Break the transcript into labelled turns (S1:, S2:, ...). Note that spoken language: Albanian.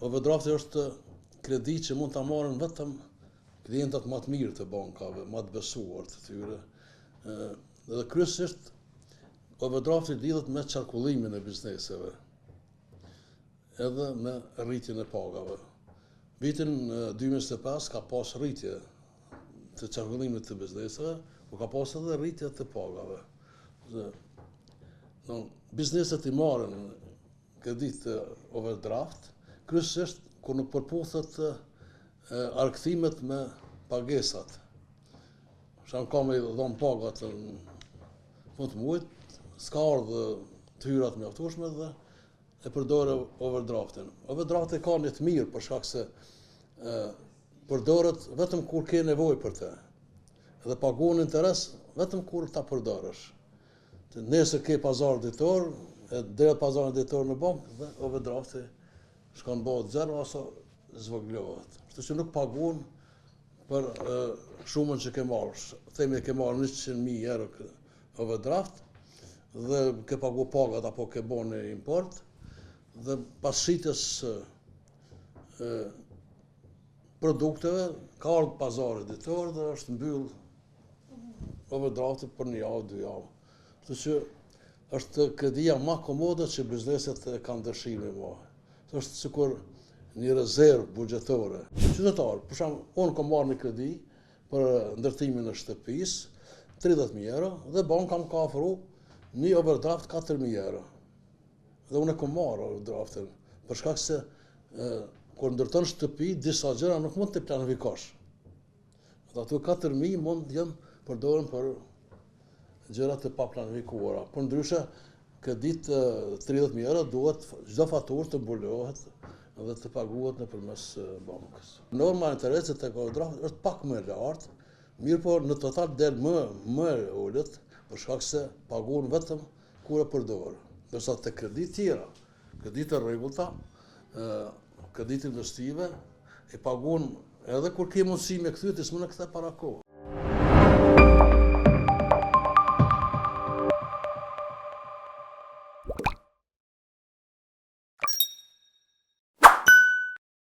S1: Overdrafti është kredi që mund ta marrin vetëm klientët më të mirë të bankave, më të besuar të tyre. Dhe kryesisht overdrafti lidhet me qarkullimin e bizneseve, edhe me rritjen e pagave. Vitin 2025 ka pas rritje të qarkullimit të bizneseve, por ka pas edhe rritje të pagave. Bizneset i marrin kredit të overdraft, kryesisht kur nuk përputhet arkthimet me pagesat. Sham ka me dhon pagat në fund të muajit, s'ka ardhë të hyrat mjaftueshme dhe e përdore overdraftin. Overdrafti ka një të mirë për shkak se përdoret vetëm kur ke nevojë për të. Dhe paguon interes vetëm kur ta përdorësh. Nëse ke pazar ditor, deri pazarin ditor në bankë dhe overdrafti shkon bëhet zero ose zvogëlohet. Kështu që nuk paguon për shumën që ke marrë. Themi ke marrë 100.000 euro overdraft dhe ke pagu pagat apo ke bën import dhe pas shitjes produkteve ka ardhur pazari ditor dhe është mbyll overdrafti për 1 javë, 2 javë. Kështu që është kredia më komode që bizneset e kanë dëshirë me marrë. Është sikur një rezervë buxhetore. Qytetar, për shembull, unë kam marrë një kredi për ndërtimin e shtëpisë, 30.000 euro, dhe banka më ka ofruar një overdraft 4.000 euro. Dhe unë e kam marrë overdraftin, për shkak se kur ndërton shtëpi, disa gjëra nuk mund të planifikosh. Dhe ato 4.000 mund jenë përdoren për gjëra të paplanifikuara. Por ndryshe, kredit 30.000 euro duhet çdo faturë të mbulohet dhe të paguhet nëpërmes bankës. Norma e interesit tek overdrafti është pak më e lartë, mirë po në total del më e ulët, për shkak se paguhen vetëm kur e përdor. Ndërsa tek kredit tjera, kredit të rregullta, kredit investive, e paguhen edhe kur ke mundësi me kthyet, s'mund të kthe para kohë.